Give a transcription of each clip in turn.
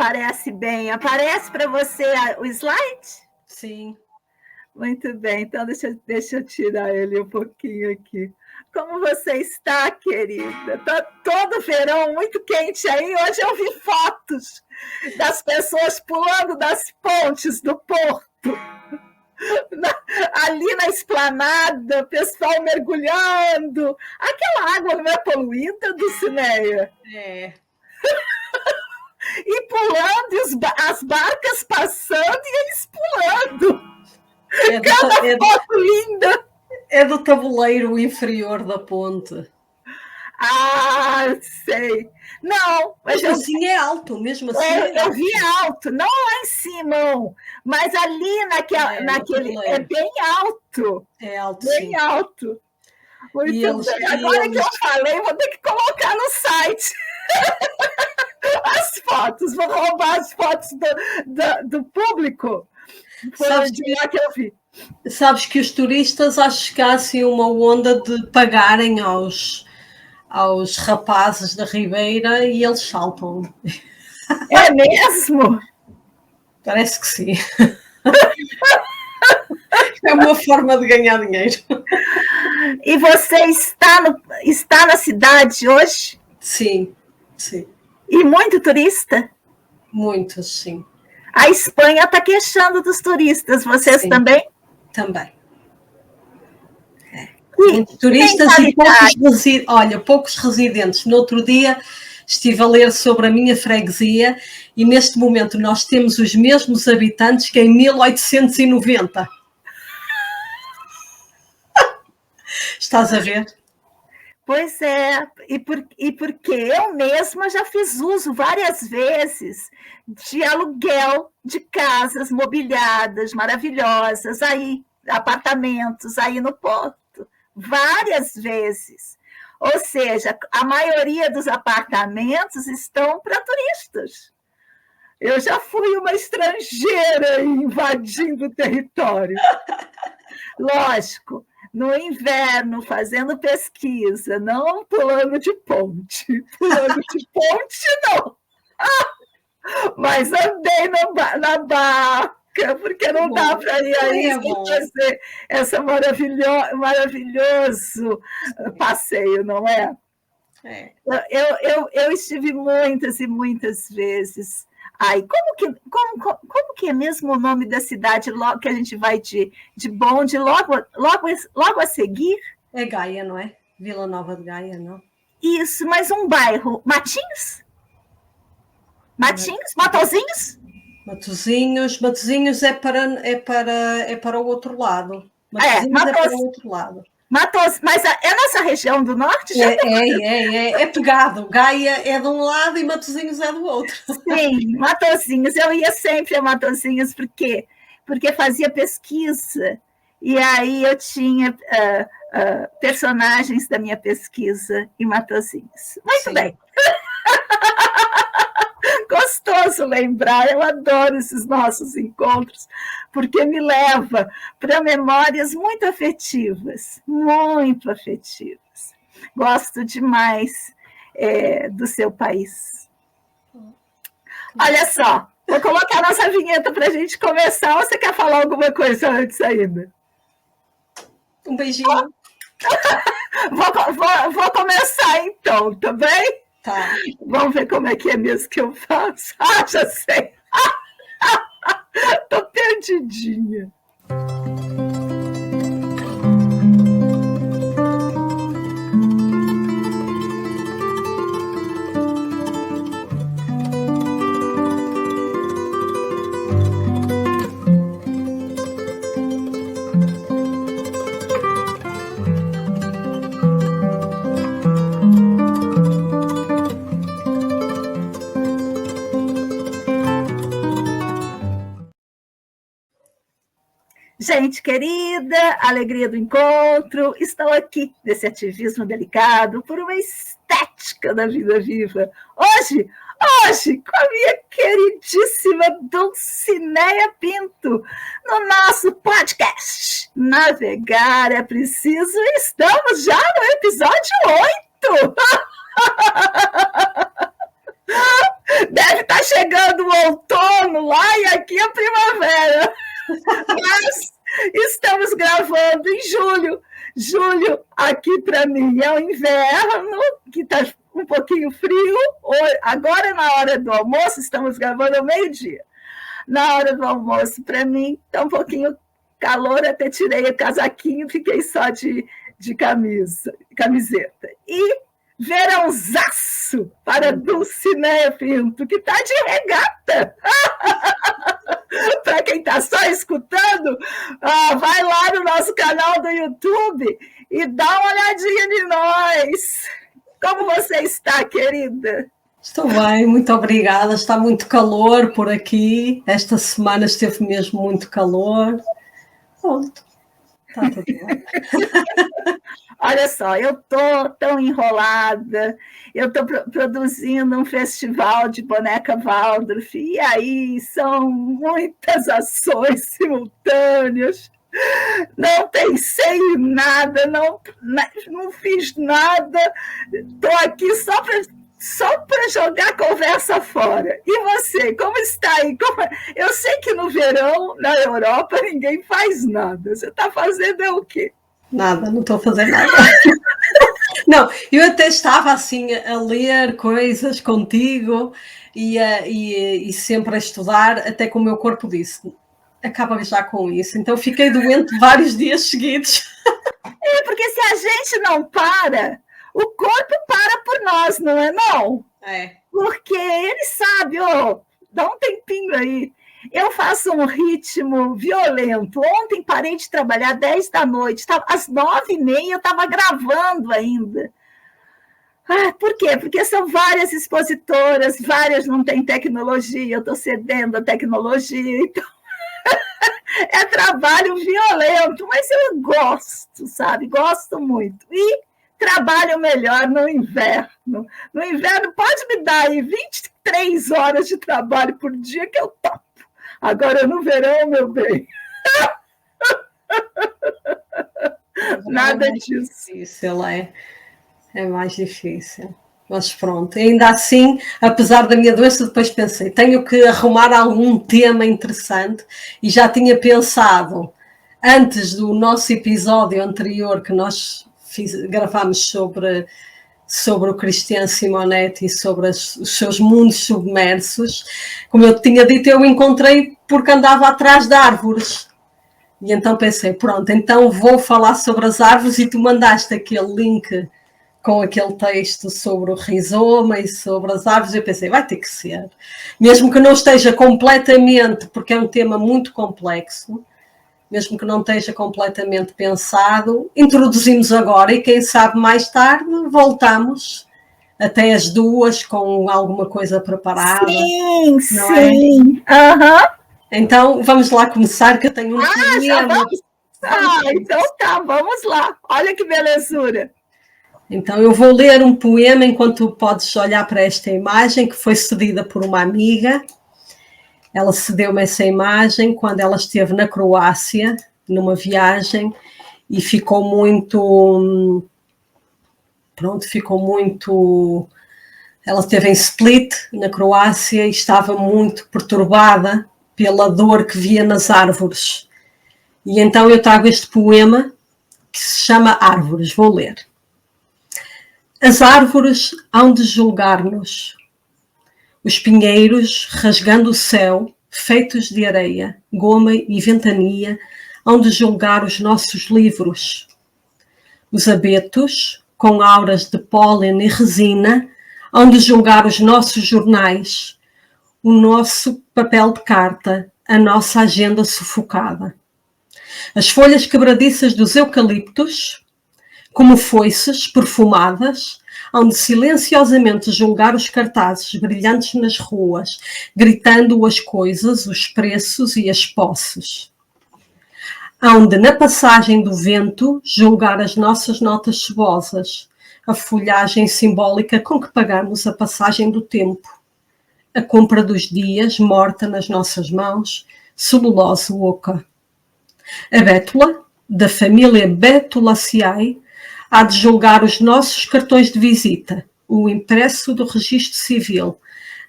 aparece bem. Aparece para você o slide? Sim. Muito bem, então deixa eu tirar ele um pouquinho aqui. Como você está, querida? Está todo verão muito quente aí. Hoje eu vi fotos das pessoas pulando das pontes do porto. Ali na esplanada, o pessoal mergulhando. Aquela água não é poluída, Dulcineia? É. E pulando, e as barcas passando e eles pulando. Cada foto linda. É do tabuleiro inferior da ponte. Ah, sei. Não, mas assim é alto, mesmo assim. Eu vi alto, não lá em cima, mas ali naquele é bem alto. É alto, bem sim. Alto. Muito bem. Agora que eu falei, vou ter que colocar no site as fotos. Vou roubar as fotos do público. Foi lá que eu vi. Sabes que os turistas acho que há assim uma onda de pagarem aos rapazes da Ribeira e eles saltam. É mesmo? Parece que sim. É uma forma de ganhar dinheiro. E você está na cidade hoje? Sim, sim. E muito turista? Muitos, sim. A Espanha está queixando dos turistas, vocês sim, também? Também. Muitos turistas e poucos residentes. No outro dia estive a ler sobre a minha freguesia e neste momento nós temos os mesmos habitantes que em 1890. Estás a ver? Pois é, e porque eu mesma já fiz uso várias vezes de aluguel de casas mobiliadas, maravilhosas, aí, apartamentos aí no Porto. Várias vezes. Ou seja, a maioria dos apartamentos estão para turistas. Eu já fui uma estrangeira invadindo o território. Lógico, no inverno, fazendo pesquisa, não pulando de ponte. Pulando de ponte, não. Mas andei na barca, porque não dá para ir aí sem fazer esse maravilhoso passeio, não é? Eu estive muitas e muitas vezes. Aí, como que é mesmo o nome da cidade logo que a gente vai de bonde logo a seguir? É Gaia, não é? Vila Nova de Gaia, não? Isso, mas um bairro. Matinhos? Matosinhos? Matosinhos é para o outro lado. Matosinhos é para o outro lado. Mas é nossa região do norte? É pegado. Gaia é de um lado e Matosinhos é do outro. Sim, Matosinhos. Eu ia sempre a Matosinhos, por quê? Porque fazia pesquisa, e aí eu tinha personagens da minha pesquisa em Matosinhos. Muito bem. Gostoso lembrar, eu adoro esses nossos encontros, porque me leva para memórias muito afetivas. Gosto demais do seu país. Olha só, vou colocar a nossa vinheta para a gente começar, ou você quer falar alguma coisa antes ainda? Um beijinho. Vou começar então, tá bem? Tá. Vamos ver como é que é mesmo que eu faço. Já sei. Tô perdidinha. Gente querida, alegria do encontro, estou aqui nesse ativismo delicado por uma estética da vida viva. Hoje, com a minha queridíssima Dulcineia Pinto, no nosso podcast Navegar é Preciso, e estamos já no episódio 8. Deve estar chegando o outono lá e aqui é primavera. Mas estamos gravando em julho. Julho, aqui para mim, é o inverno, que está um pouquinho frio. Agora, na hora do almoço, estamos gravando ao meio-dia. Na hora do almoço, para mim, está um pouquinho calor, até tirei o casaquinho, fiquei só de camiseta. E verãozaço para Dulcinea Pinto, que está de regata. Para quem está só escutando, vai lá no nosso canal do YouTube e dá uma olhadinha em nós. Como você está, querida? Estou bem, muito obrigada. Está muito calor por aqui. Esta semana esteve mesmo muito calor. Pronto, está tudo bem. Olha só, eu estou tão enrolada, eu estou produzindo um festival de boneca Waldorf, e aí são muitas ações simultâneas. Não pensei em nada, não fiz nada, estou aqui só para jogar a conversa fora. E você, como está aí? Eu sei que no verão, na Europa, ninguém faz nada. Você está fazendo o quê? Nada, não estou a fazer nada. Não, eu até estava assim a ler coisas contigo e sempre a estudar, até que o meu corpo disse, acaba já com isso. Então fiquei doente vários dias seguidos. Porque se a gente não para, o corpo para por nós, não é não? É. Porque ele sabe, dá um tempinho aí. Eu faço um ritmo violento. Ontem parei de trabalhar 10 da noite. Às 9h30 eu estava gravando ainda. Por quê? Porque são várias expositoras, várias não têm tecnologia, eu estou cedendo a tecnologia, então é trabalho violento, mas eu gosto, sabe? Gosto muito. E trabalho melhor no inverno. No inverno pode me dar aí 23 horas de trabalho por dia que eu topo. Agora, no verão, meu bem, nada disso. Difícil, é mais difícil. Mas pronto, ainda assim, apesar da minha doença, depois pensei, tenho que arrumar algum tema interessante e já tinha pensado, antes do nosso episódio anterior que nós gravámos sobre o Cristian Simonetti e sobre os seus mundos submersos, como eu tinha dito, eu encontrei porque andava atrás de árvores. E então pensei, pronto, então vou falar sobre as árvores e tu mandaste aquele link com aquele texto sobre o rizoma e sobre as árvores, eu pensei, vai ter que ser. Mesmo que não esteja completamente, porque é um tema muito complexo, mesmo que não esteja completamente pensado, introduzimos agora e quem sabe mais tarde voltamos até as 2 com alguma coisa preparada. Sim, sim. Então vamos lá começar, que eu tenho um poema. Então tá, vamos lá. Olha que belezura. Então eu vou ler um poema enquanto podes olhar para esta imagem, que foi cedida por uma amiga. Ela cedeu-me essa imagem quando ela esteve na Croácia, numa viagem, e ficou muito... Ela esteve em Split, na Croácia, e estava muito perturbada pela dor que via nas árvores. E então eu trago este poema, que se chama Árvores. Vou ler. As árvores hão de julgar-nos. Os pinheiros, rasgando o céu, feitos de areia, goma e ventania, hão de julgar os nossos livros. Os abetos, com auras de pólen e resina, hão de julgar os nossos jornais, o nosso papel de carta, a nossa agenda sufocada. As folhas quebradiças dos eucaliptos, como foices perfumadas, hão de silenciosamente julgar os cartazes brilhantes nas ruas, gritando as coisas, os preços e as posses. Hão de, na passagem do vento, julgar as nossas notas cebosas, a folhagem simbólica com que pagamos a passagem do tempo, a compra dos dias, morta nas nossas mãos, celulose oca. A bétula, da família Betulaceae, há de julgar os nossos cartões de visita, o impresso do registro civil,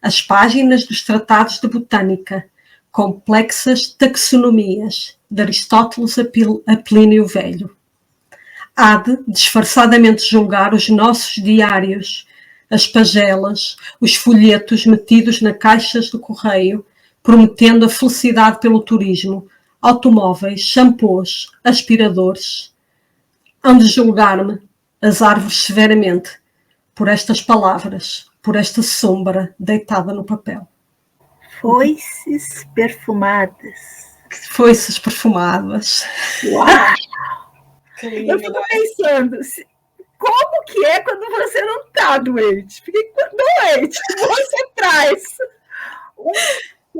as páginas dos tratados de botânica, complexas taxonomias, de Aristóteles a Plínio Velho. Há de disfarçadamente julgar os nossos diários, as pagelas, os folhetos metidos nas caixas do correio, prometendo a felicidade pelo turismo, automóveis, shampoos, aspiradores. Hão de julgar-me, as árvores, severamente, por estas palavras, por esta sombra deitada no papel. Foices perfumadas. Foices perfumadas. Uau! Eu fico pensando, como que é quando você não está doente? Porque doente, você traz um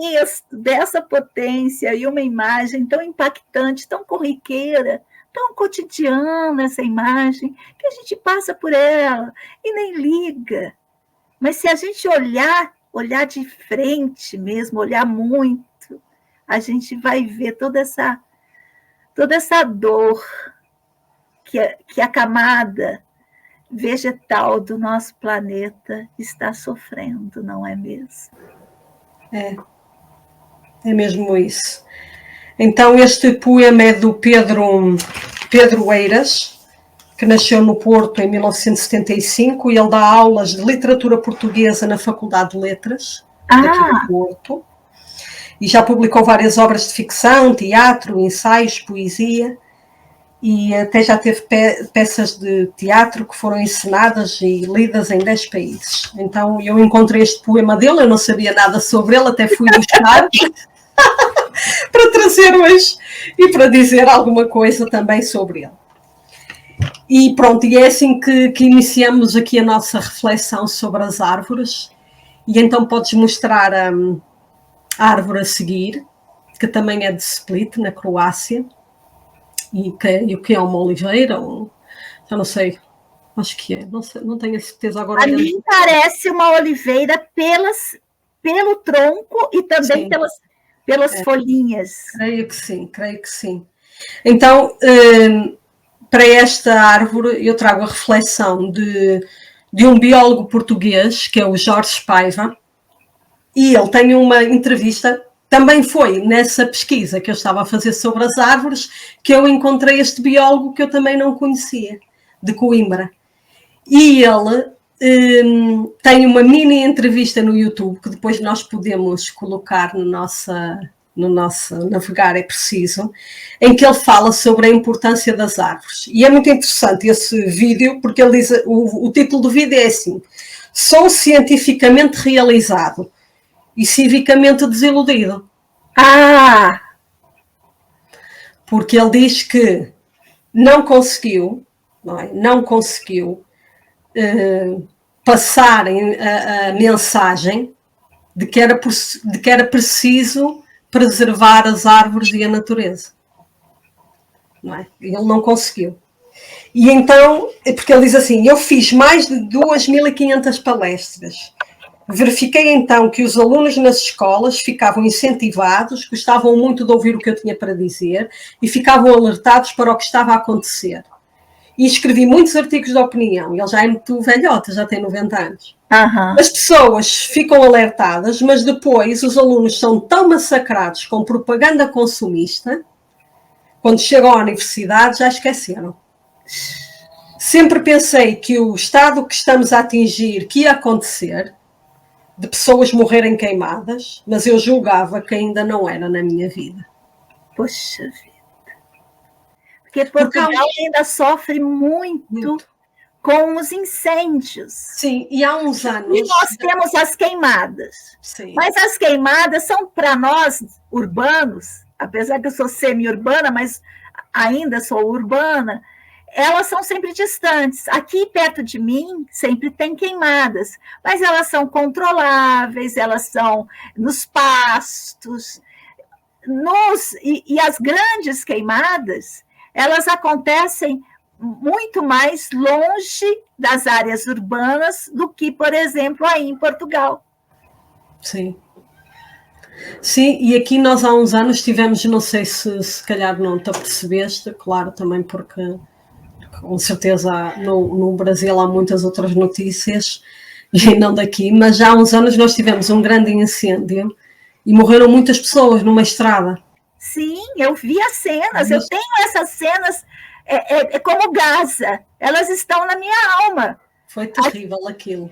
texto dessa potência e uma imagem tão impactante, tão corriqueira, tão cotidiana essa imagem, que a gente passa por ela e nem liga. Mas se a gente olhar de frente mesmo, olhar muito, a gente vai ver toda essa dor que a camada vegetal do nosso planeta está sofrendo, não é mesmo? É mesmo isso. Então este poema é do Pedro Eiras, que nasceu no Porto em 1975, e ele dá aulas de literatura portuguesa na Faculdade de Letras, daqui do Porto, e já publicou várias obras de ficção, teatro, ensaios, poesia, e até já teve peças de teatro que foram encenadas e lidas em 10 países. Então eu encontrei este poema dele, eu não sabia nada sobre ele, até fui buscar para trazer hoje e para dizer alguma coisa também sobre ele. E pronto, e é assim que iniciamos aqui a nossa reflexão sobre as árvores. E então podes mostrar a árvore a seguir, que também é de Split, na Croácia, e o que é uma oliveira, já não sei, acho que é, não sei, não tenho a certeza agora. A mim parece uma oliveira pelo tronco e também pelas folhinhas. Creio que sim. Então, para esta árvore eu trago a reflexão de um biólogo português, que é o Jorge Paiva, e ele tem uma entrevista, também foi nessa pesquisa que eu estava a fazer sobre as árvores, que eu encontrei este biólogo que eu também não conhecia, de Coimbra. E ele tem uma mini entrevista no YouTube, que depois nós podemos colocar no nosso Navegar é Preciso, em que ele fala sobre a importância das árvores. E é muito interessante esse vídeo, porque ele diz, o título do vídeo é assim: sou cientificamente realizado e civicamente desiludido. Porque ele diz que não conseguiu passar a mensagem de que era preciso preservar as árvores e a natureza. Não é? Ele não conseguiu. E então, porque ele diz assim, eu fiz mais de 2.500 palestras. Verifiquei então que os alunos nas escolas ficavam incentivados, gostavam muito de ouvir o que eu tinha para dizer e ficavam alertados para o que estava a acontecer. E escrevi muitos artigos de opinião. Ele já é muito velhota, já tem 90 anos. As pessoas ficam alertadas, mas depois os alunos são tão massacrados com propaganda consumista, quando chegam à universidade já esqueceram. Sempre pensei que o estado que estamos a atingir, que ia acontecer, de pessoas morrerem queimadas, mas eu julgava que ainda não era na minha vida. Poxa vida. Porque Portugal ainda sofre muito com os incêndios. Sim, e há uns anos... E nós temos as queimadas. Sim. Mas as queimadas são, para nós, urbanos, apesar que eu sou semi-urbana, mas ainda sou urbana, elas são sempre distantes. Aqui, perto de mim, sempre tem queimadas, mas elas são controláveis, elas são nos pastos. E as grandes queimadas, elas acontecem muito mais longe das áreas urbanas do que, por exemplo, aí em Portugal. Sim. Sim, e aqui nós há uns anos tivemos, não sei se calhar não te apercebeste, claro, também porque com certeza no Brasil há muitas outras notícias, e não daqui, mas já há uns anos nós tivemos um grande incêndio e morreram muitas pessoas numa estrada. Sim, eu vi as cenas, eu tenho essas cenas, é como Gaza, elas estão na minha alma. Foi terrível aquilo.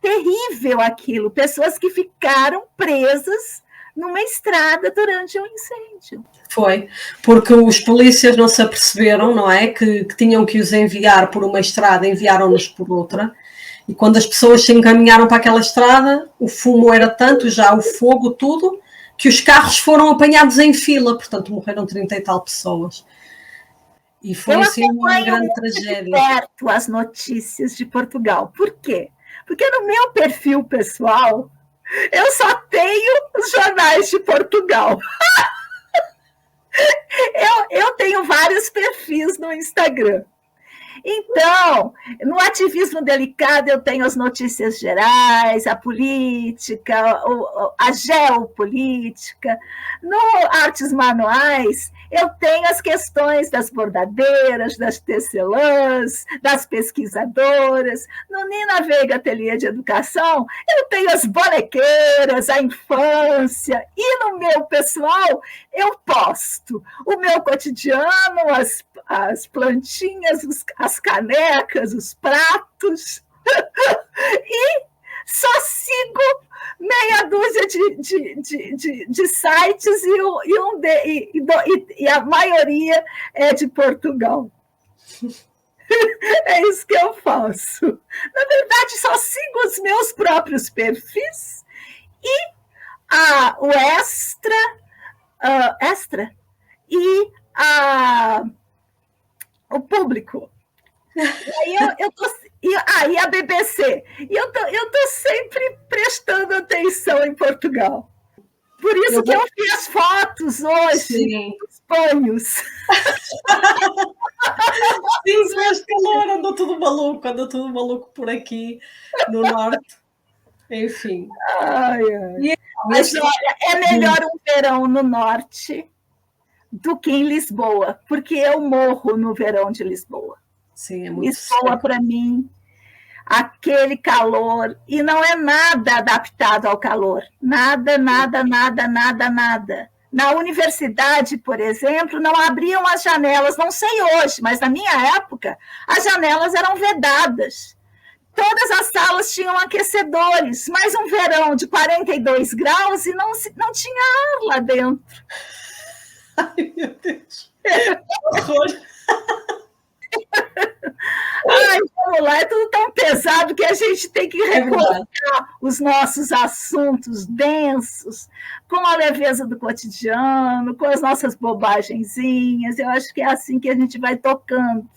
Terrível aquilo, pessoas que ficaram presas numa estrada durante um incêndio. Foi, porque os polícias não se aperceberam, não é, que tinham que os enviar por uma estrada, enviaram-nos por outra, e quando as pessoas se encaminharam para aquela estrada, o fumo era tanto, já o fogo, tudo, que os carros foram apanhados em fila, portanto morreram 30 e tal pessoas. E foi assim uma grande tragédia. De perto as notícias de Portugal. Por quê? Porque no meu perfil pessoal, eu só tenho os jornais de Portugal. Eu tenho vários perfis no Instagram. Então, no ativismo delicado, eu tenho as notícias gerais, a política, a geopolítica. No artes manuais, eu tenho as questões das bordadeiras, das tecelãs, das pesquisadoras. No Nina Veiga Ateliê de Educação, eu tenho as bonequeiras, a infância. E no meu pessoal, eu posto o meu cotidiano, as plantinhas, as canecas, os pratos, e só sigo meia dúzia de sites e a maioria é de Portugal. É isso que eu faço. Na verdade, só sigo os meus próprios perfis e o extra e o público. E aí e a BBC. E eu tô sempre prestando atenção em Portugal. Por isso que eu fiz fotos hoje dos banhos. Sim, faz calor, andou tudo maluco por aqui no norte. Enfim. Mas olha, é melhor um verão no norte do que em Lisboa, porque eu morro no verão de Lisboa. Sim, é muito Lisboa, para mim, aquele calor, e não é nada adaptado ao calor. Nada. Na universidade, por exemplo, não abriam as janelas, não sei hoje, mas na minha época, as janelas eram vedadas. Todas as salas tinham aquecedores, mas um verão de 42 graus e não tinha ar lá dentro. Ai, meu Deus. Que horror. Ai, vamos lá, é tudo tão pesado que a gente tem que recolocar os nossos assuntos densos com a leveza do cotidiano, com as nossas bobagenzinhas. Eu acho que é assim que a gente vai tocando,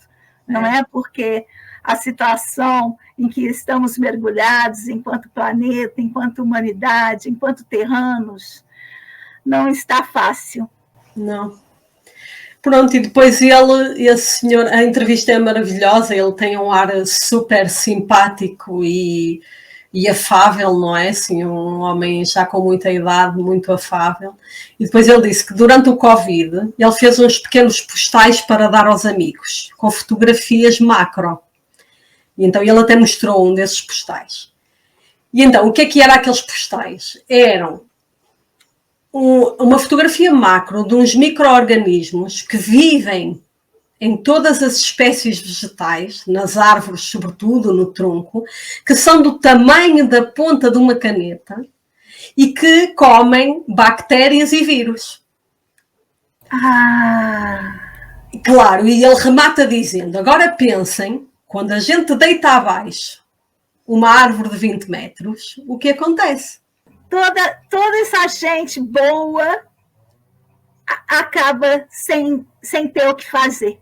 não é? Porque a situação em que estamos mergulhados enquanto planeta, enquanto humanidade, enquanto terranos, não está fácil. Não. Pronto, e depois esse senhor, a entrevista é maravilhosa, ele tem um ar super simpático e afável, não é? Assim, um homem já com muita idade, muito afável. E depois ele disse que durante o Covid, ele fez uns pequenos postais para dar aos amigos, com fotografias macro. E então ele até mostrou um desses postais. E então, o que era aqueles postais? Eram uma fotografia macro de uns micro-organismos que vivem em todas as espécies vegetais, nas árvores sobretudo, no tronco, que são do tamanho da ponta de uma caneta e que comem bactérias e vírus. Claro, e ele remata dizendo, agora pensem, quando a gente deita abaixo uma árvore de 20 metros, o que acontece? Toda essa gente boa acaba sem ter o que fazer.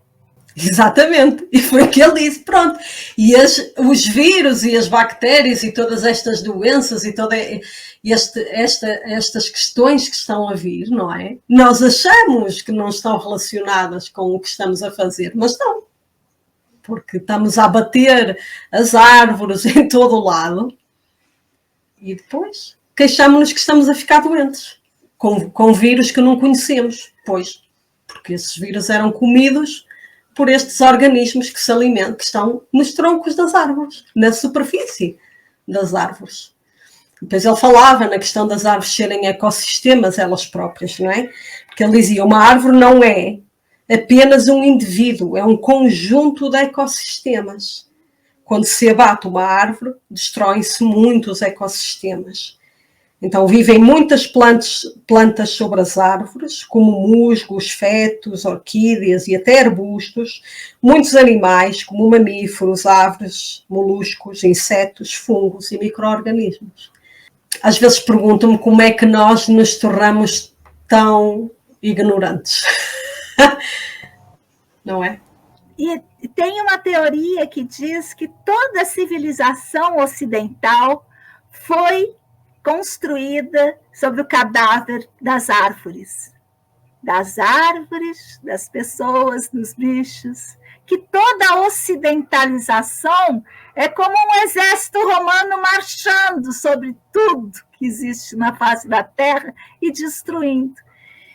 Exatamente, e foi o que ele disse, pronto. E os vírus e as bactérias e todas estas doenças e todas estas questões que estão a vir, não é? Nós achamos que não estão relacionadas com o que estamos a fazer, mas não. Porque estamos a abater as árvores em todo o lado e depois queixamos-nos que estamos a ficar doentes com vírus que não conhecemos, pois, porque esses vírus eram comidos por estes organismos que se alimentam, que estão nos troncos das árvores, na superfície, das árvores. Depois ele falava na questão das árvores serem ecossistemas elas próprias, não é? Porque ele dizia, uma árvore não é apenas um indivíduo, é um conjunto de ecossistemas. Quando se abate uma árvore, destroem-se muitos ecossistemas. Então vivem muitas plantas sobre as árvores, como musgos, fetos, orquídeas e até arbustos, muitos animais, como mamíferos, aves, moluscos, insetos, fungos e micro-organismos. Às vezes perguntam-me como é que nós nos tornamos tão ignorantes. Não é? E tem uma teoria que diz que toda a civilização ocidental foi construída sobre o cadáver das árvores. Das pessoas, dos bichos. Que toda a ocidentalização é como um exército romano marchando sobre tudo que existe na face da Terra e destruindo.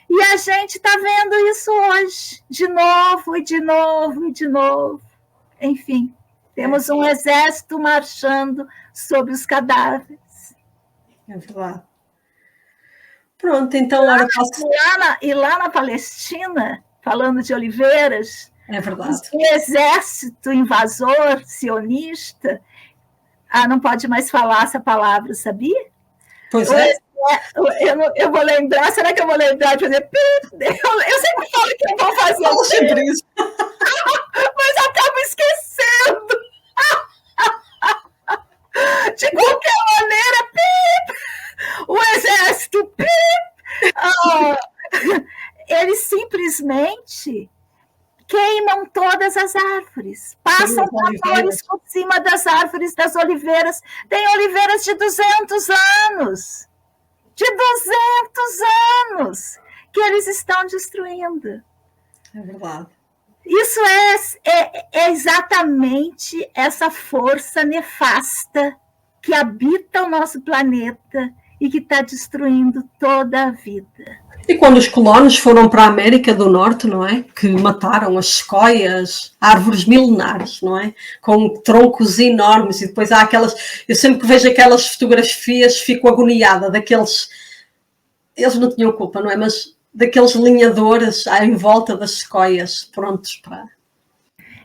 E a gente está vendo isso hoje, de novo, e de novo, e de novo. Enfim, temos um exército marchando sobre os cadáveres. É verdade. Pronto, então agora passo... E lá na Palestina, falando de oliveiras, é verdade. O exército invasor sionista, não pode mais falar essa palavra, sabia? Pois é. Eu vou lembrar, será que eu vou lembrar de fazer? Eu sempre falo que eu vou fazer. Falo sempre isso. Mas acabo esquecendo. De qualquer maneira, o exército, eles simplesmente queimam todas as árvores, passam tratores por cima das árvores das oliveiras. Tem oliveiras de 200 anos. De 200 anos que eles estão destruindo. É verdade. Isso é exatamente essa força nefasta que habita o nosso planeta e que está destruindo toda a vida. E quando os colonos foram para a América do Norte, não é? Que mataram as sequoias, árvores milenares, não é? Com troncos enormes, e depois há aquelas... Eu sempre que vejo aquelas fotografias fico agoniada daqueles... Eles não tinham culpa, não é? Mas daqueles linhadores em volta das sequoias, prontos para...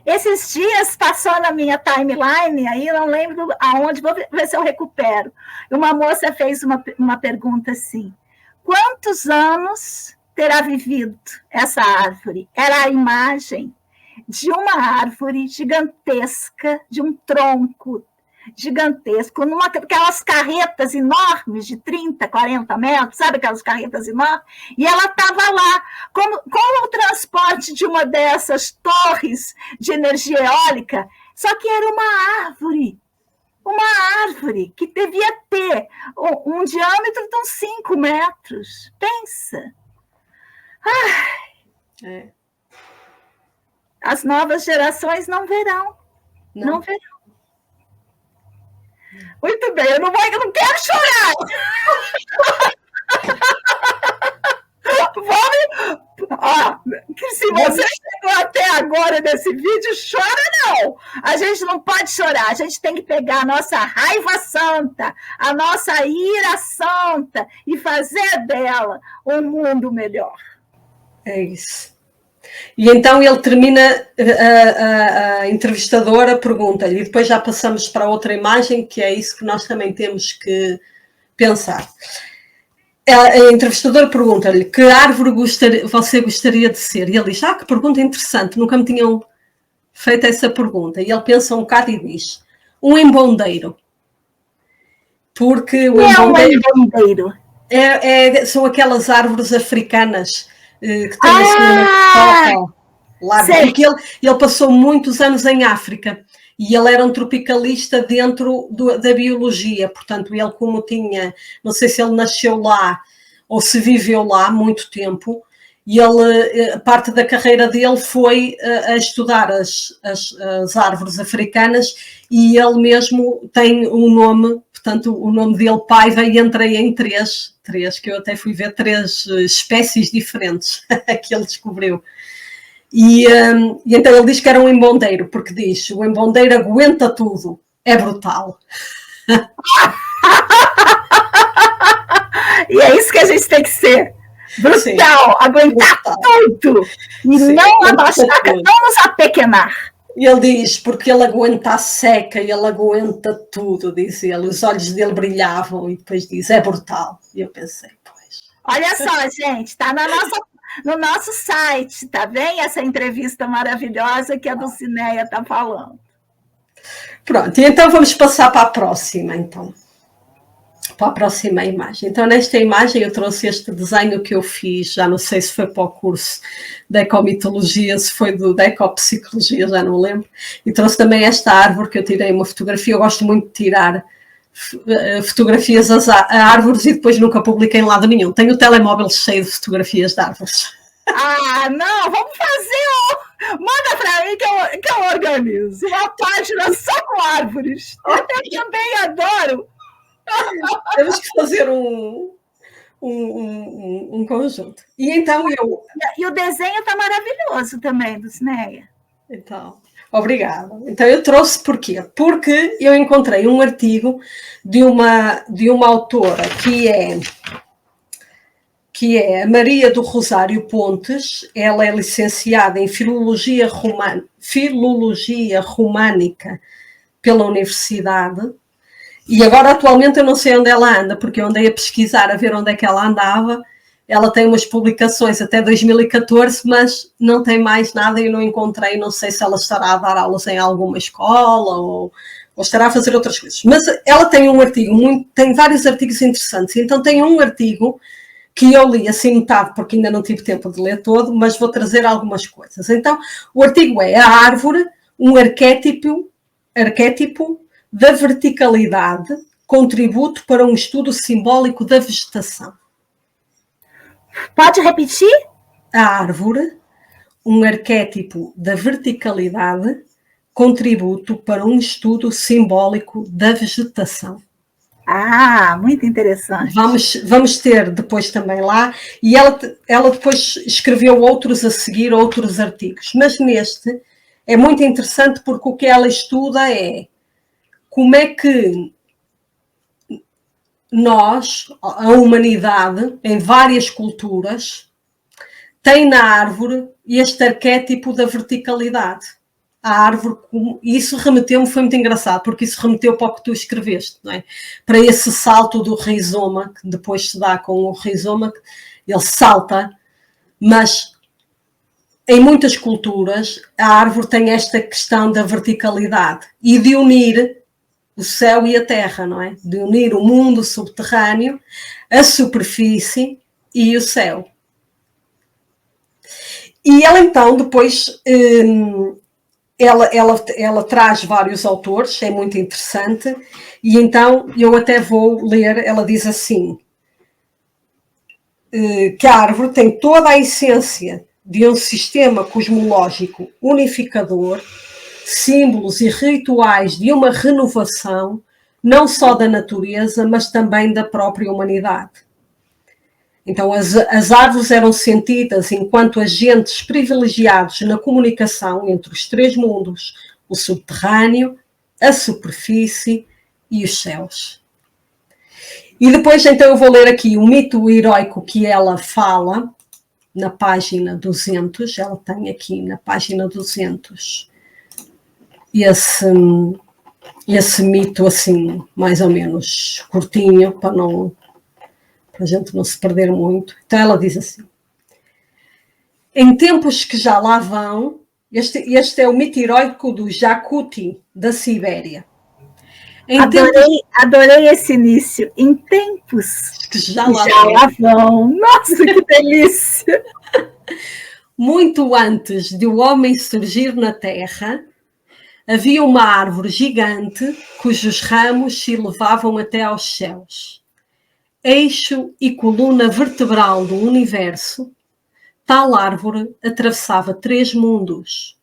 Esses dias passou na minha timeline, aí eu não lembro aonde, vou ver se eu recupero. Uma moça fez uma pergunta assim: quantos anos terá vivido essa árvore? Era a imagem de uma árvore gigantesca, de um tronco gigantesco, aquelas carretas enormes de 30, 40 metros, sabe aquelas carretas enormes? E ela estava lá, como o transporte de uma dessas torres de energia eólica, só que era uma árvore que devia ter um diâmetro de uns 5 metros. Pensa. As novas gerações não verão. Não verão. Muito bem, eu não quero chorar. Se você chegou até agora nesse vídeo, chora não. A gente não pode chorar, a gente tem que pegar a nossa raiva santa, a nossa ira santa e fazer dela um mundo melhor. É isso. E então ele termina, a entrevistadora pergunta-lhe, e depois já passamos para outra imagem, que é isso que nós também temos que pensar. A entrevistadora pergunta-lhe, que árvore você gostaria de ser? E ele diz, que pergunta interessante, nunca me tinham feito essa pergunta. E ele pensa um bocado e diz, um embondeiro. Porque o embondeiro são aquelas árvores africanas que tem assim lá, porque ele passou muitos anos em África e ele era um tropicalista dentro da biologia, portanto ele como tinha, não sei se ele nasceu lá ou se viveu lá muito tempo, e ele, parte da carreira dele foi a estudar as árvores africanas, e ele mesmo tem um nome, portanto o nome dele, Paiva, e entrei em três, que eu até fui ver 3 espécies diferentes que ele descobriu. E então ele diz que era um embondeiro, porque diz, o embondeiro aguenta tudo, é brutal. E é isso que a gente tem que ser. Brutal, sim, aguentar tudo. E sim, não abaixar, não nos apequenar. E ele diz, porque ele aguenta a seca e ele aguenta tudo, diz ele. Os olhos dele brilhavam e depois diz, é brutal. E eu pensei, pois. Olha só, gente, está no nosso site, tá bem? Essa entrevista maravilhosa que a Dulcineia está falando. Pronto, e então vamos passar para a próxima, então. Para a próxima imagem. Então, nesta imagem eu trouxe este desenho que eu fiz, já não sei se foi para o curso de ecomitologia, se foi da ecopsicologia, já não lembro, e trouxe também esta árvore que eu tirei uma fotografia. Eu gosto muito de tirar fotografias a árvores e depois nunca publiquei em lado nenhum. Tenho o telemóvel cheio de fotografias de árvores. Ah, não, vamos fazer manda para mim que eu organizo uma página só com árvores. Eu também adoro. Temos que fazer um conjunto. E então E o desenho está maravilhoso também, Dulcineia. Então, obrigada. Então eu trouxe porquê? Porque eu encontrei um artigo de uma autora que é a Maria do Rosário Pontes. Ela é licenciada em Filologia Românica pela Universidade. E agora, atualmente, eu não sei onde ela anda, porque eu andei a pesquisar, a ver onde é que ela andava. Ela tem umas publicações até 2014, mas não tem mais nada e eu não encontrei. Não sei se ela estará a dar aulas em alguma escola ou estará a fazer outras coisas. Mas ela tem um artigo, tem vários artigos interessantes. Então, tem um artigo que eu li assim metade, porque ainda não tive tempo de ler todo, mas vou trazer algumas coisas. Então, o artigo é a árvore, um arquétipo da verticalidade, contributo para um estudo simbólico da vegetação. Pode repetir? A árvore, um arquétipo da verticalidade, contributo para um estudo simbólico da vegetação. Ah, muito interessante. Vamos ter depois também lá, e ela depois escreveu outros a seguir, outros artigos, mas neste é muito interessante porque o que ela estuda é como é que nós, a humanidade, em várias culturas, tem na árvore este arquétipo da verticalidade. A árvore, isso remeteu-me, foi muito engraçado, porque isso remeteu para o que tu escreveste, não é? Para esse salto do rizoma, que depois se dá com o rizoma, ele salta, mas em muitas culturas a árvore tem esta questão da verticalidade e de unir o céu e a terra, não é? De unir o mundo subterrâneo, a superfície e o céu. E ela então depois, ela traz vários autores, é muito interessante, e então eu até vou ler, ela diz assim, que a árvore tem toda a essência de um sistema cosmológico unificador, símbolos e rituais de uma renovação, não só da natureza, mas também da própria humanidade. Então, as árvores eram sentidas enquanto agentes privilegiados na comunicação entre os três mundos, o subterrâneo, a superfície e os céus. E depois, então, eu vou ler aqui o mito heróico que ela fala na página 200. Ela tem aqui na página 200 esse mito assim, mais ou menos curtinho, para a gente não se perder muito. Então ela diz assim: em tempos que já lá vão, este é o mito heróico do Jacuti, da Sibéria. Adorei esse início. Em tempos que já lá vão. Nossa, que delícia! Muito antes de o homem surgir na Terra, havia uma árvore gigante cujos ramos se elevavam até aos céus. Eixo e coluna vertebral do universo, tal árvore atravessava 3 mundos.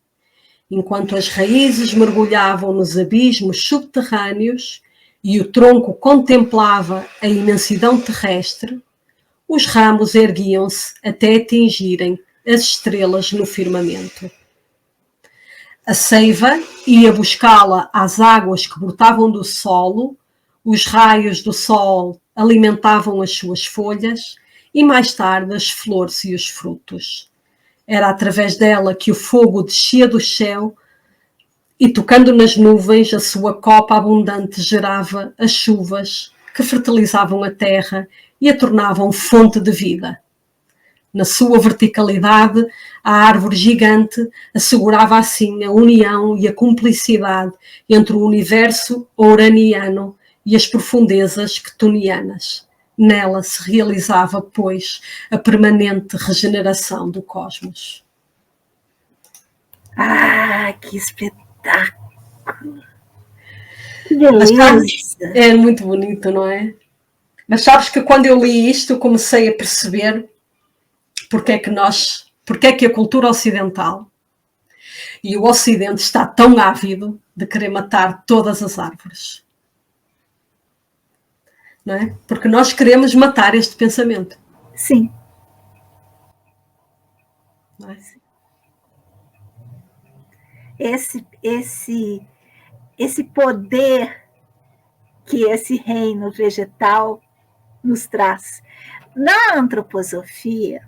Enquanto as raízes mergulhavam nos abismos subterrâneos e o tronco contemplava a imensidão terrestre, os ramos erguiam-se até atingirem as estrelas no firmamento. A seiva ia buscá-la às águas que brotavam do solo, os raios do sol alimentavam as suas folhas e mais tarde as flores e os frutos. Era através dela que o fogo descia do céu e, tocando nas nuvens, a sua copa abundante gerava as chuvas que fertilizavam a terra e a tornavam fonte de vida. Na sua verticalidade, a árvore gigante assegurava assim a união e a cumplicidade entre o universo uraniano e as profundezas quetonianas. Nela se realizava, pois, a permanente regeneração do cosmos. Ah, que espetáculo! Que beleza! É muito bonito, não é? Mas sabes que quando eu li isto, comecei a perceber porque é que a cultura ocidental e o Ocidente está tão ávido de querer matar todas as árvores. Não é? Porque nós queremos matar este pensamento. Sim. Não é? Esse poder que esse reino vegetal nos traz. Na antroposofia,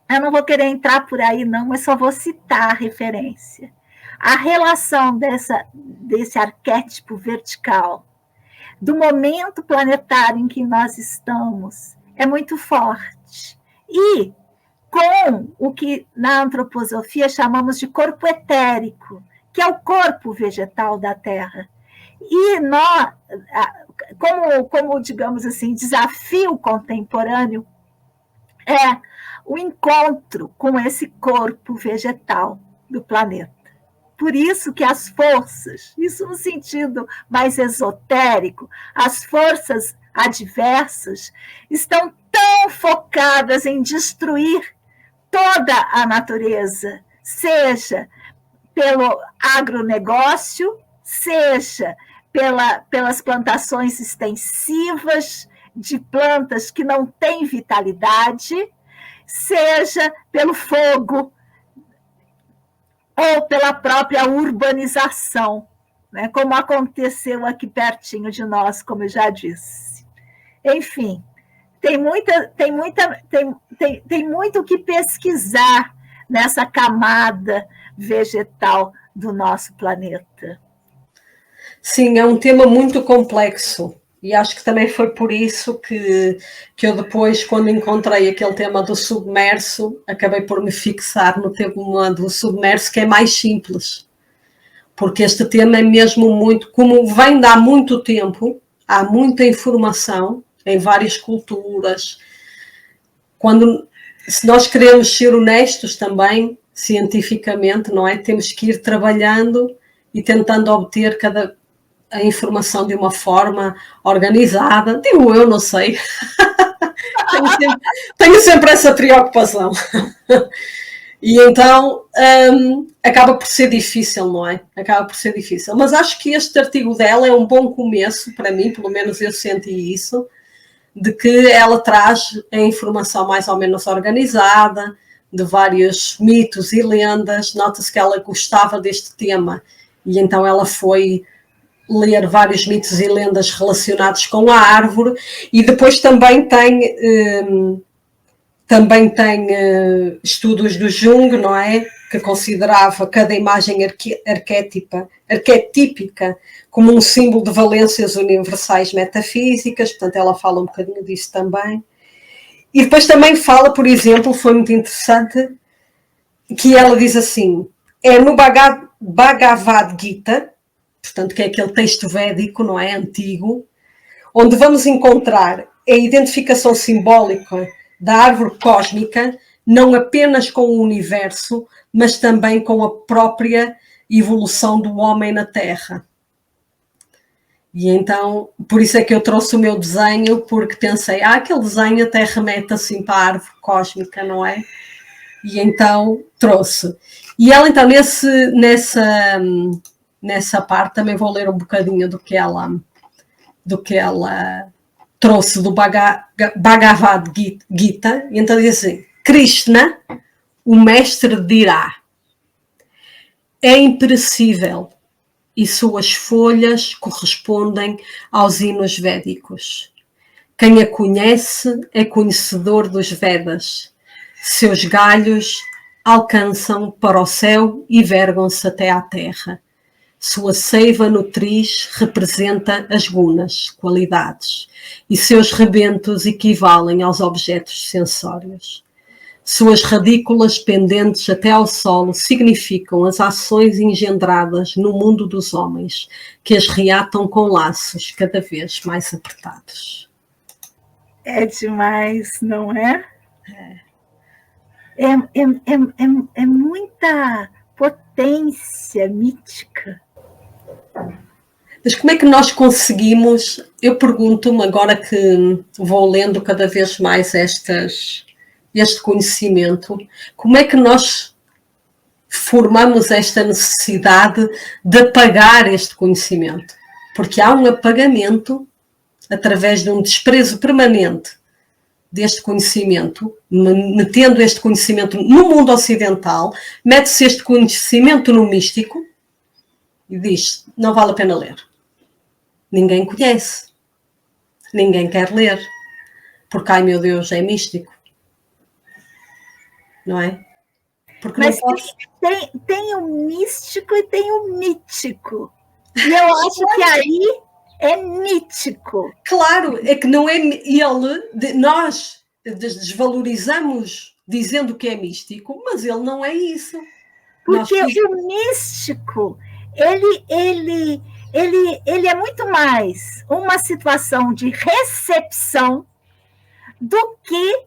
eu não vou querer entrar por aí não, mas só vou citar a referência. A relação desse arquétipo vertical, do momento planetário em que nós estamos, é muito forte. E com o que na antroposofia chamamos de corpo etérico, que é o corpo vegetal da Terra. E nós, como digamos assim, desafio contemporâneo é o encontro com esse corpo vegetal do planeta. Por isso que as forças, isso no sentido mais esotérico, as forças adversas estão tão focadas em destruir toda a natureza, seja pelo agronegócio, seja pelas plantações extensivas de plantas que não têm vitalidade, seja pelo fogo ou pela própria urbanização, né, como aconteceu aqui pertinho de nós, como eu já disse. Enfim, tem muito o que pesquisar nessa camada vegetal do nosso planeta. Sim, é um tema muito complexo e acho que também foi por isso que eu depois, quando encontrei aquele tema do submerso, acabei por me fixar no tema do submerso, que é mais simples, porque este tema é mesmo muito, como vem de há muito tempo, há muita informação em várias culturas. Se nós queremos ser honestos também, cientificamente, não é? Temos que ir trabalhando e tentando obter a informação de uma forma organizada. Digo eu, não sei. tenho sempre essa preocupação. E então acaba por ser difícil, não é? Acaba por ser difícil. Mas acho que este artigo dela é um bom começo, para mim, pelo menos eu senti isso, de que ela traz a informação mais ou menos organizada, de vários mitos e lendas. Nota-se que ela gostava deste tema e então ela foi ler vários mitos e lendas relacionados com a árvore e depois também tem estudos do Jung, não é? Que considerava cada imagem arquetípica como um símbolo de valências universais metafísicas, portanto ela fala um bocadinho disso também. E depois também fala, por exemplo, foi muito interessante, que ela diz assim, é no Bhagavad Gita, portanto que é aquele texto védico, não é? Antigo, onde vamos encontrar a identificação simbólica da árvore cósmica, não apenas com o universo, mas também com a própria evolução do homem na Terra. E então, por isso é que eu trouxe o meu desenho, porque pensei, aquele desenho até remete assim para a árvore cósmica, não é? E então trouxe. E ela então, nessa parte, também vou ler um bocadinho do que ela trouxe do Bhagavad Gita, e então diz assim, Krishna, o mestre dirá, é imperecível, e suas folhas correspondem aos hinos védicos. Quem a conhece é conhecedor dos Vedas. Seus galhos alcançam para o céu e vergam-se até à terra. Sua seiva nutriz representa as gunas, qualidades, e seus rebentos equivalem aos objetos sensórios. Suas radículas pendentes até ao solo significam as ações engendradas no mundo dos homens, que as reatam com laços cada vez mais apertados. É demais, não é? É muita potência mítica. Mas como é que nós conseguimos, eu pergunto-me agora que vou lendo cada vez mais este conhecimento, como é que nós formamos esta necessidade de apagar este conhecimento? Porque há um apagamento através de um desprezo permanente deste conhecimento, metendo este conhecimento no mundo ocidental, mete-se este conhecimento no místico e diz, não vale a pena ler. Ninguém conhece. Ninguém quer ler. Porque, ai meu Deus, é místico. Não é? Porque mas não posso... tem o místico e tem o mítico. E eu acho que aí é mítico. Claro, é que não é ele, nós desvalorizamos dizendo que é místico, mas ele não é isso. Porque o místico, ele é muito mais uma situação de recepção do que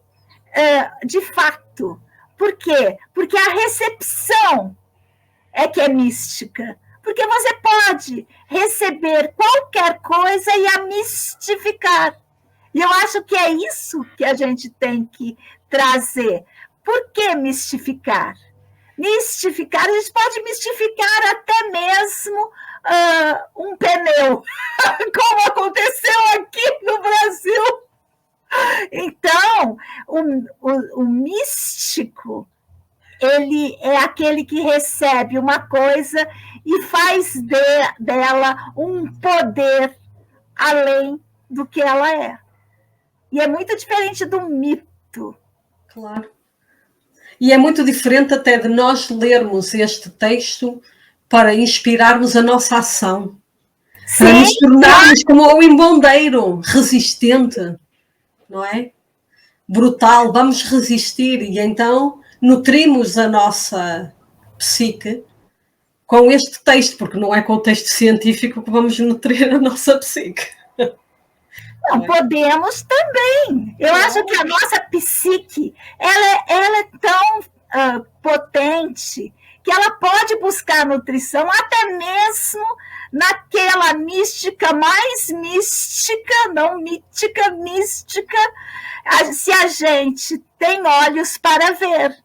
de fato. Por quê? Porque a recepção é que é mística. Porque você pode receber qualquer coisa e a mistificar. E eu acho que é isso que a gente tem que trazer. Por que mistificar? Mistificar, a gente pode mistificar até mesmo um pneu, como aconteceu aqui no Brasil. Então, o místico, ele é aquele que recebe uma coisa e faz dela um poder além do que ela é. E é muito diferente do mito. Claro. E é muito diferente até de nós lermos este texto para inspirarmos a nossa ação. Sim, para nos tornarmos como o embondeiro, resistente, não é? Brutal, vamos resistir. E então nutrimos a nossa psique com este texto, porque não é com o texto científico que vamos nutrir a nossa psique. Não, podemos também. Eu acho que a nossa psique ela é tão potente que ela pode buscar nutrição até mesmo naquela mística mais mística, não mítica, mística, se a gente tem olhos para ver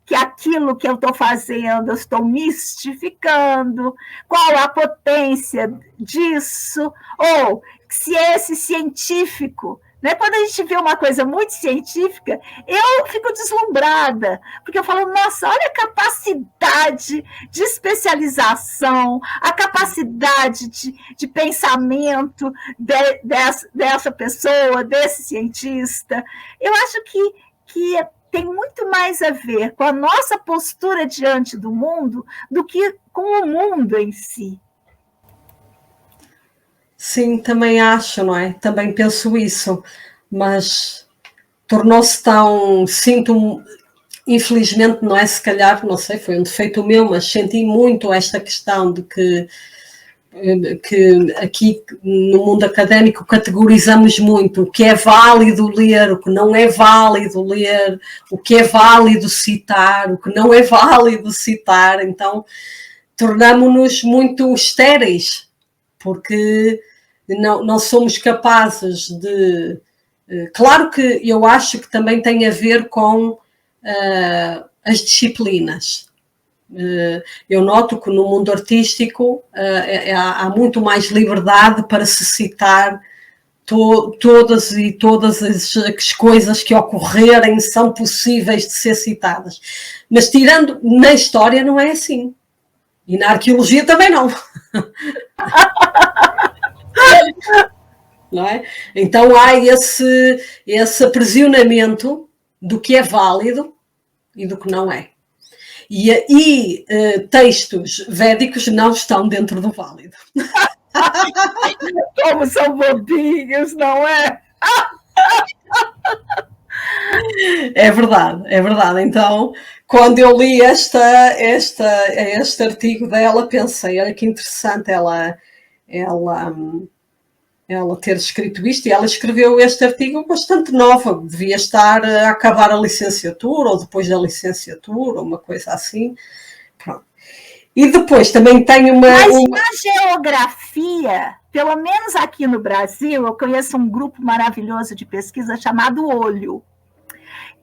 que aquilo que eu estou fazendo, eu estou mistificando, qual a potência disso, ou se esse científico, né? Quando a gente vê uma coisa muito científica, eu fico deslumbrada, porque eu falo, nossa, olha a capacidade de especialização, a capacidade de pensamento dessa pessoa, desse cientista. Eu acho que tem muito mais a ver com a nossa postura diante do mundo do que com o mundo em si. Sim, também acho, não é? Também penso isso, mas tornou-se tão... infelizmente, não é? Se calhar, não sei, foi um defeito meu, mas senti muito esta questão de que aqui no mundo académico categorizamos muito o que é válido ler, o que não é válido ler, o que é válido citar, o que não é válido citar, então tornamo-nos muito estéreis, porque não somos capazes de... Claro que eu acho que também tem a ver com as disciplinas. Eu noto que no mundo artístico há muito mais liberdade para se citar todas as coisas que ocorrerem são possíveis de ser citadas. Mas tirando na história não é assim. E na arqueologia também não. Não é? Então há esse aprisionamento do que é válido e do que não é. E textos védicos não estão dentro do válido. Como são bobinhos, não é? É verdade, é verdade. Então, quando eu li este artigo dela, pensei, olha que interessante ela ter escrito isto, e ela escreveu este artigo bastante nova, devia estar a acabar a licenciatura, ou depois da licenciatura, uma coisa assim. Pronto. E depois também tenho Mas na geografia, pelo menos aqui no Brasil, eu conheço um grupo maravilhoso de pesquisa chamado Olho.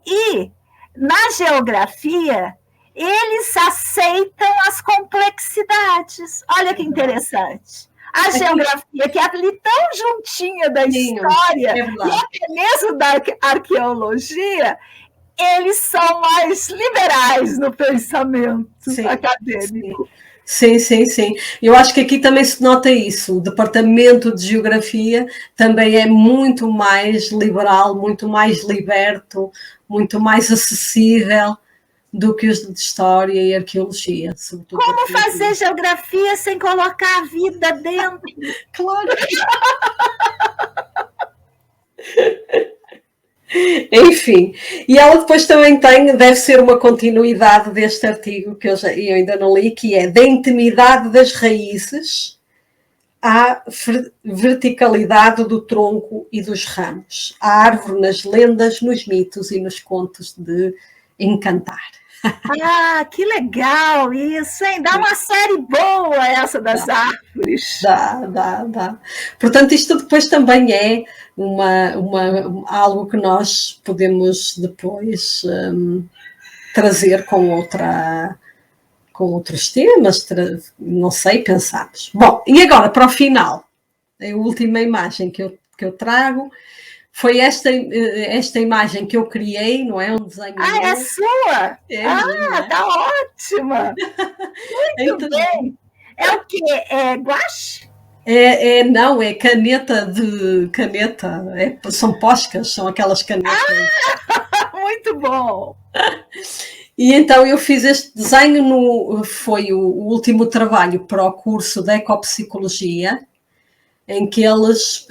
E na geografia, eles aceitam as complexidades. Olha que interessante. A geografia, que é ali tão juntinha da história, e até mesmo da arqueologia, eles são mais liberais no pensamento acadêmico. Sim. Eu acho que aqui também se nota isso. O Departamento de Geografia também é muito mais liberal, muito mais liberto, muito mais acessível do que os de História e Arqueologia. Como fazer geografia sem colocar a vida dentro? Claro. Enfim, e ela depois também deve ser uma continuidade deste artigo que eu ainda não li, que é da intimidade das raízes à verticalidade do tronco e dos ramos, a árvore nas lendas, nos mitos e nos contos de encantar. Ah, que legal isso, hein? Dá uma série boa essa das árvores. Dá. Portanto, isto depois também é algo que nós podemos depois trazer com outros temas, não sei, pensamos. Bom, e agora para o final, a última imagem que eu trago foi esta imagem que eu criei, não é? Um desenho. É sua? Tá ótima! Muito bem. É o quê? É guache? Não, é caneta, são poscas, são aquelas canetas. Muito bom! E então eu fiz este desenho, foi o último trabalho para o curso de Ecopsicologia, em que elas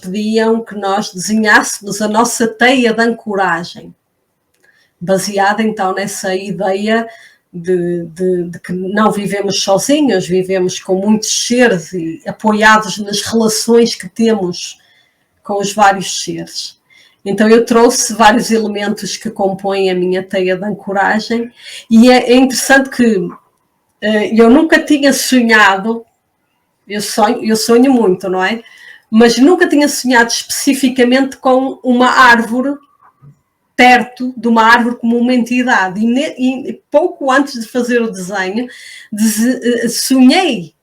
pediam que nós desenhássemos a nossa teia de ancoragem, baseada então nessa ideia de que não vivemos sozinhos, vivemos com muitos seres e apoiados nas relações que temos com os vários seres. Então eu trouxe vários elementos que compõem a minha teia de ancoragem, e é interessante que eu nunca tinha sonhado, eu sonho muito, não é? Mas nunca tinha sonhado especificamente com uma árvore, perto de uma árvore como uma entidade. E pouco antes de fazer o desenho, sonhei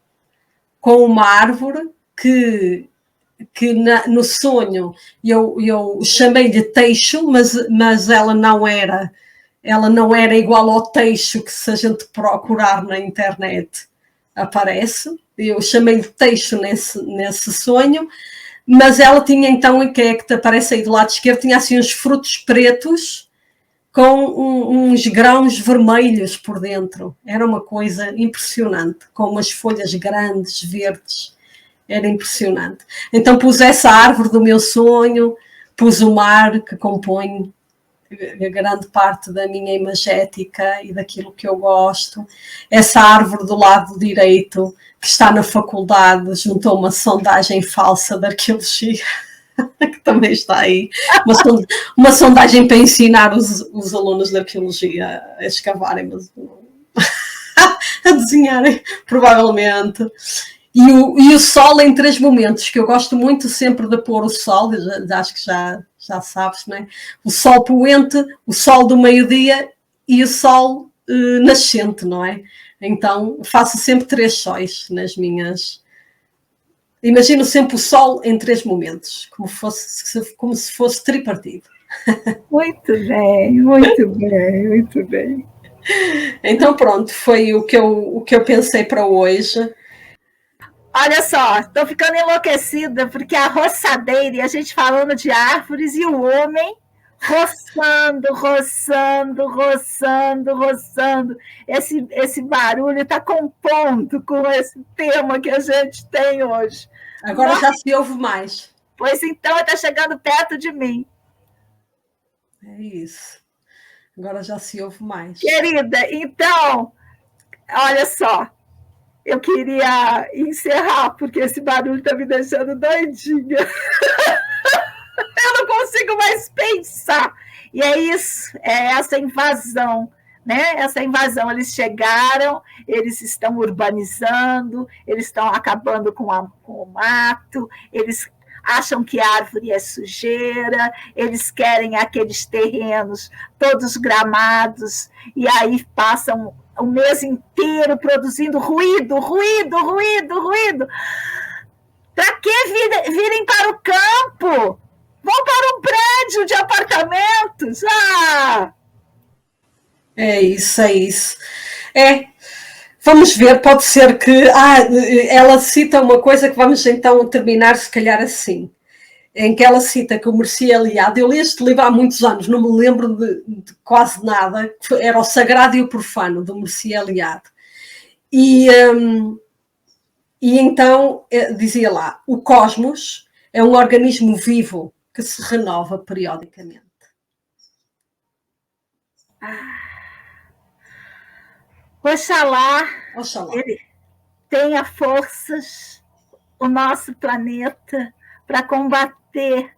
com uma árvore que no sonho eu chamei-lhe teixo, mas ela não era igual ao teixo que, se a gente procurar na internet, aparece. Eu chamei-lhe teixo nesse sonho, mas ela tinha então, que é que te aparece aí do lado esquerdo, tinha assim uns frutos pretos com uns grãos vermelhos por dentro. Era uma coisa impressionante, com umas folhas grandes, verdes. Era impressionante. Então pus essa árvore do meu sonho, pus o mar, que compõe a grande parte da minha imagética e daquilo que eu gosto. Essa árvore do lado direito, que está na faculdade, junto a uma sondagem falsa de arqueologia, que também está aí. Uma sondagem para ensinar os alunos de arqueologia a escavarem, mas a desenharem, provavelmente. E o sol em 3 momentos, que eu gosto muito sempre de pôr o sol, acho que já sabes, não é? O sol poente, o sol do meio-dia e o sol nascente, não é? Então faço sempre 3 sóis nas minhas... Imagino sempre o sol em 3 momentos, como se fosse tripartido. Muito bem, muito bem, muito bem. Então pronto, foi o que eu pensei para hoje. Olha só, estou ficando enlouquecida porque a roçadeira e a gente falando de árvores e o homem roçando, roçando, roçando, roçando. Esse barulho está compondo com esse tema que a gente tem hoje. Agora já se ouve mais. Pois então, está chegando perto de mim. É isso. Agora já se ouve mais. Querida, então, olha só. Eu queria encerrar, porque esse barulho está me deixando doidinha. Eu não consigo mais pensar. E é isso, é essa invasão, né? Essa invasão. Eles chegaram, eles estão urbanizando, eles estão acabando com o mato, eles acham que árvore é sujeira, eles querem aqueles terrenos todos gramados, e aí passam o mês inteiro produzindo ruído, ruído, ruído, ruído. Para que virem para o campo? Vão para um prédio de apartamentos. Ah! É isso, é isso. Vamos ver, pode ser que... ela cita uma coisa que vamos então terminar, se calhar assim, em que ela cita que o Mircea Eliade, eu li este livro há muitos anos, não me lembro de quase nada, era O Sagrado e o Profano, do Mircea Eliade. E então dizia lá, o cosmos é um organismo vivo que se renova periodicamente. Oxalá, Oxalá. ele tenha forças, o nosso planeta, para combater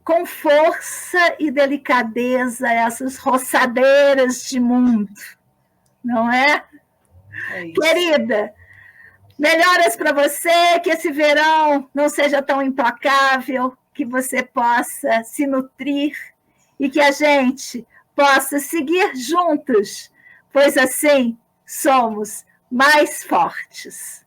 com força e delicadeza essas roçadeiras de mundo, não é? Querida, melhoras para você, que esse verão não seja tão implacável, que você possa se nutrir e que a gente possa seguir juntos, pois assim somos mais fortes.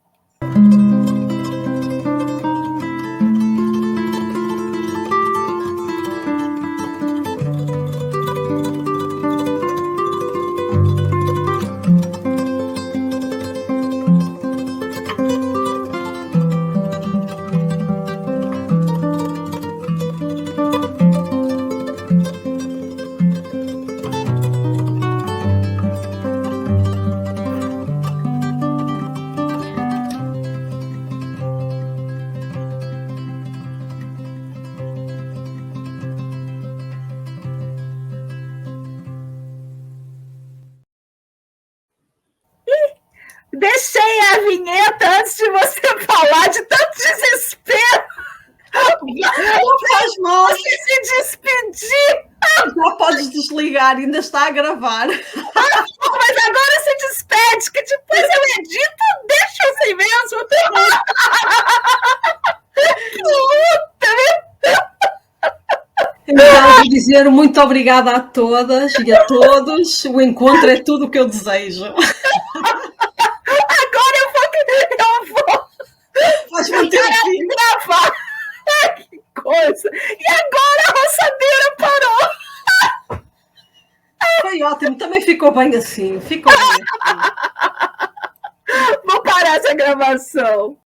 Deixei a vinheta antes de você falar, de tanto desespero. Não faz mal. Você se despedir. Já podes desligar, ainda está a gravar. Mas agora se despede, que depois eu edito, deixa assim mesmo. Que luta, Então, vou dizer muito obrigada a todas e a todos. O encontro é tudo o que eu desejo. Agora eu vou gravar. Que coisa. E agora a roçadeira parou. Foi ótimo, também ficou bem assim. Ficou bem assim. Vou parar essa gravação.